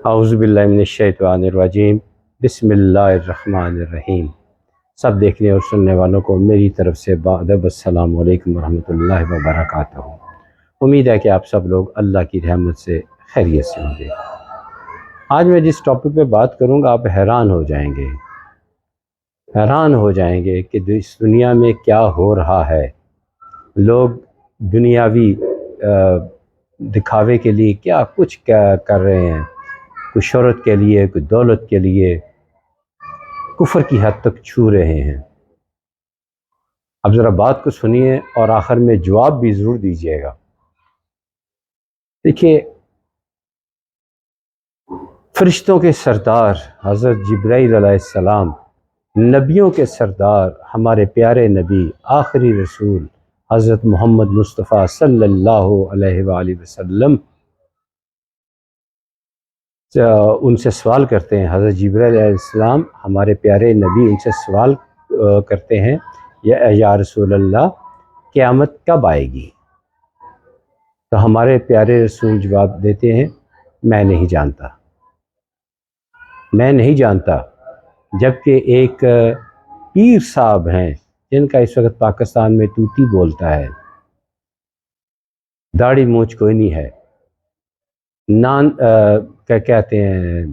اعوذ باللہ من الشیطان الرجیم، بسم اللہ الرحمن الرحیم۔ سب دیکھنے اور سننے والوں کو میری طرف سے بادب السلام علیکم ورحمۃ اللہ وبرکاتہ۔ امید ہے کہ آپ سب لوگ اللہ کی رحمت سے خیریت سے ہوں گے۔ آج میں جس ٹاپک پہ بات کروں گا آپ حیران ہو جائیں گے کہ اس دنیا میں کیا ہو رہا ہے۔ لوگ دنیاوی دکھاوے کے لیے کیا کچھ کر رہے ہیں، کوئی شہرت کے لیے، کوئی دولت کے لیے، کفر کی حد تک چھو رہے ہیں۔ اب ذرا بات کو سنیے اور آخر میں جواب بھی ضرور دیجیے گا۔ دیکھیے، فرشتوں کے سردار حضرت جبرائیل علیہ السلام، نبیوں کے سردار ہمارے پیارے نبی آخری رسول حضرت محمد مصطفیٰ صلی اللہ علیہ وآلہ وسلم ان سے سوال کرتے ہیں۔ حضرت جبرائیل علیہ السلام ہمارے پیارے نبی ان سے سوال کرتے ہیں، یا رسول اللہ قیامت کب آئے گی؟ تو ہمارے پیارے رسول جواب دیتے ہیں، میں نہیں جانتا۔ جبکہ ایک پیر صاحب ہیں جن کا اس وقت پاکستان میں طوطی بولتا ہے، داڑھی مونچھ کوئی نہیں ہے، کیا کہتے ہیں،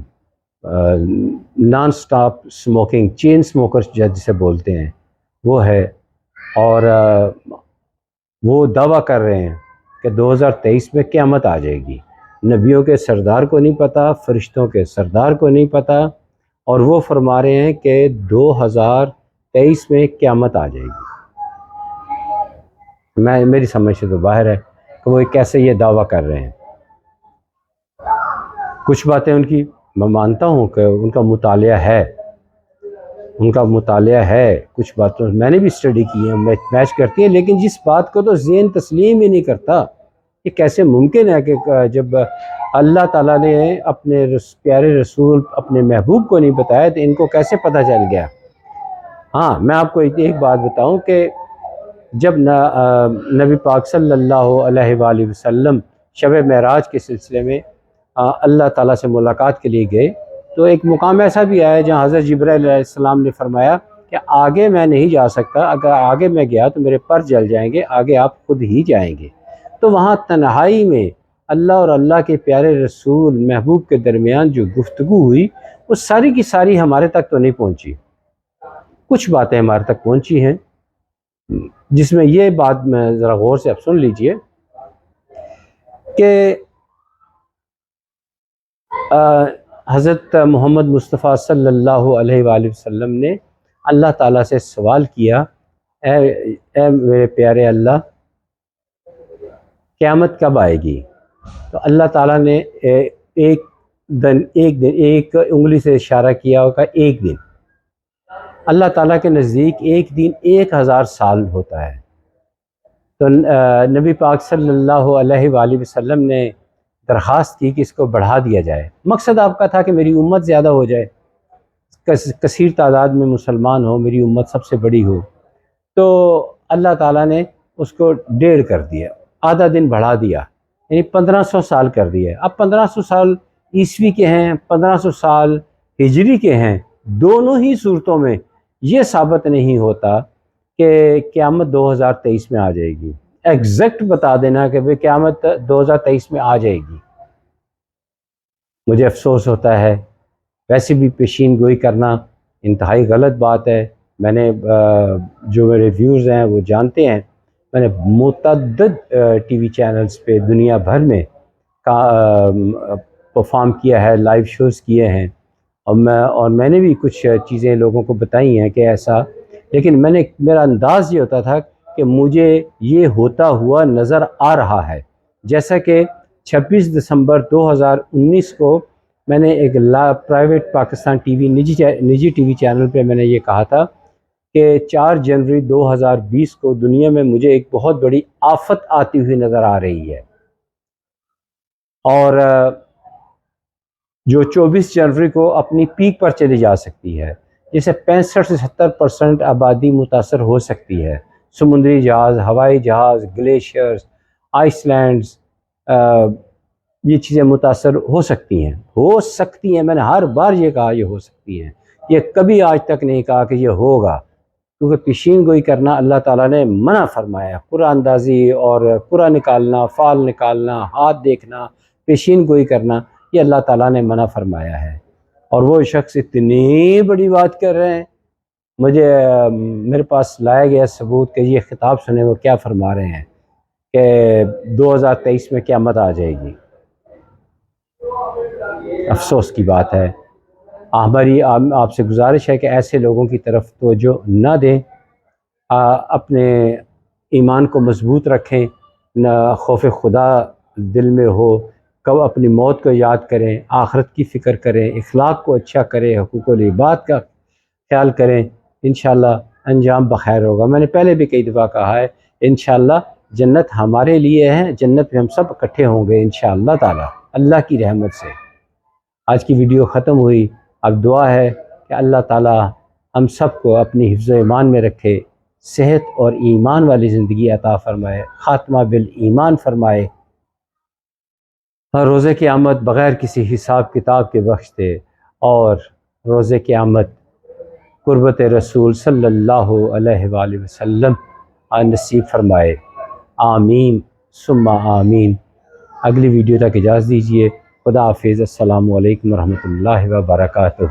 نان سٹاپ سموکنگ، چین سموکر جسے بولتے ہیں، وہ ہے، اور وہ دعویٰ کر رہے ہیں کہ 2023 میں قیامت آ جائے گی۔ نبیوں کے سردار کو نہیں پتہ، فرشتوں کے سردار کو نہیں پتہ، اور وہ فرما رہے ہیں کہ 2023 میں قیامت آ جائے گی۔ میری سمجھ سے تو باہر ہے کہ وہ کیسے یہ دعویٰ کر رہے ہیں۔ کچھ باتیں ان کی میں مانتا ہوں کہ ان کا مطالعہ ہے، کچھ باتوں میں نے بھی اسٹڈی کی ہے، میچ کرتی ہے، لیکن جس بات کو تو ذہن تسلیم ہی نہیں کرتا، یہ کیسے ممکن ہے کہ جب اللہ تعالیٰ نے اپنے پیارے رسول اپنے محبوب کو نہیں بتایا تو ان کو کیسے پتہ چل گیا؟ ہاں، میں آپ کو ایک بات بتاؤں کہ جب نبی پاک صلی اللہ علیہ وآلہ وسلم شب معراج کے سلسلے میں اللہ تعالیٰ سے ملاقات کے لیے گئے تو ایک مقام ایسا بھی آیا جہاں حضرت جبرائیل علیہ السلام نے فرمایا کہ آگے میں نہیں جا سکتا، اگر آگے میں گیا تو میرے پر جل جائیں گے، آگے آپ خود ہی جائیں گے۔ تو وہاں تنہائی میں اللہ اور اللہ کے پیارے رسول محبوب کے درمیان جو گفتگو ہوئی وہ ساری کی ساری ہمارے تک تو نہیں پہنچی، کچھ باتیں ہمارے تک پہنچی ہیں، جس میں یہ بات میں ذرا غور سے اب سن لیجئے کہ حضرت محمد مصطفیٰ صلی اللہ علیہ وآلہ وسلم نے اللہ تعالیٰ سے سوال کیا، اے میرے پیارے اللہ، قیامت کب آئے گی؟ تو اللہ تعالیٰ نے ایک انگلی سے اشارہ کیا ہوگا، ایک دن۔ اللہ تعالیٰ کے نزدیک ایک دن 1000 سال ہوتا ہے۔ تو نبی پاک صلی اللہ علیہ وآلہ وسلم نے درخواست کی کہ اس کو بڑھا دیا جائے۔ مقصد آپ کا تھا کہ میری امت زیادہ ہو جائے، کثیر تعداد میں مسلمان ہو، میری امت سب سے بڑی ہو۔ تو اللہ تعالیٰ نے اس کو 1.5 کر دیا، آدھا دن بڑھا دیا، یعنی 1500 سال کر دیا۔ اب 1500 سال عیسوی کے ہیں، 1500 سال ہجری کے ہیں، دونوں ہی صورتوں میں یہ ثابت نہیں ہوتا کہ قیامت 2023 میں آ جائے گی۔ ایگزیکٹ بتا دینا کہ بھئی قیامت 2023 میں آ جائے گی، مجھے افسوس ہوتا ہے۔ ویسے بھی پیشین گوئی کرنا انتہائی غلط بات ہے۔ میں نے جو میرے ویورز ہیں وہ جانتے ہیں، میں نے متعدد ٹی وی چینلز پہ دنیا بھر میں پرفارم کیا ہے، لائیو شوز کیے ہیں، اور میں نے بھی کچھ چیزیں لوگوں کو بتائی ہیں کہ ایسا، لیکن میرا انداز یہ ہوتا تھا کہ مجھے یہ ہوتا ہوا نظر آ رہا ہے۔ جیسا کہ 26 دسمبر 2019 کو میں نے ایک پرائیویٹ پاکستان ٹی وی نجی ٹی وی چینل پہ میں نے یہ کہا تھا کہ 4 جنوری 2020 کو دنیا میں مجھے ایک بہت بڑی آفت آتی ہوئی نظر آ رہی ہے، اور جو 24 جنوری کو اپنی پیک پر چلی جا سکتی ہے، جسے 65 سے 70% آبادی متاثر ہو سکتی ہے۔ سمندری جہاز، ہوائی جہاز، گلیشیئرز، آئس لینڈز، یہ چیزیں متاثر ہو سکتی ہیں، میں نے ہر بار یہ کہا یہ ہو سکتی ہیں، یہ کبھی آج تک نہیں کہا کہ یہ ہوگا، کیونکہ پیشین گوئی کرنا اللہ تعالیٰ نے منع فرمایا۔ قرآن اندازی اور قرآن نکالنا، فال نکالنا، ہاتھ دیکھنا، پیشین گوئی کرنا، یہ اللہ تعالیٰ نے منع فرمایا ہے۔ اور وہ شخص اتنی بڑی بات کر رہے ہیں، میرے پاس لایا گیا ثبوت کہ یہ خطاب سنے وہ کیا فرما رہے ہیں کہ 2023 میں قیامت آ جائے گی۔ افسوس کی بات ہے۔ ہماری آپ سے گزارش ہے کہ ایسے لوگوں کی طرف توجہ نہ دیں، اپنے ایمان کو مضبوط رکھیں، نہ خوف خدا دل میں ہو، کب اپنی موت کو یاد کریں، آخرت کی فکر کریں، اخلاق کو اچھا کریں، حقوق العباد کا خیال کریں، انشاءاللہ انجام بخیر ہوگا۔ میں نے پہلے بھی کئی دفعہ کہا ہے، انشاءاللہ جنت ہمارے لیے ہے، جنت میں ہم سب اکٹھے ہوں گے انشاءاللہ تعالی، اللہ کی رحمت سے۔ آج کی ویڈیو ختم ہوئی، اب دعا ہے کہ اللہ تعالی ہم سب کو اپنی حفظ و ایمان میں رکھے، صحت اور ایمان والی زندگی عطا فرمائے، خاتمہ بالایمان فرمائے، روز قیامت بغیر کسی حساب کتاب کے بخش دے، اور روز قیامت قربت رسول صلی اللہ علیہ وآلہ وسلم نصیب فرمائے۔ آمین ثم آمین۔ اگلی ویڈیو تک اجازت دیجیے۔ خدا حافظ۔ السلام علیکم ورحمۃ اللہ وبرکاتہ۔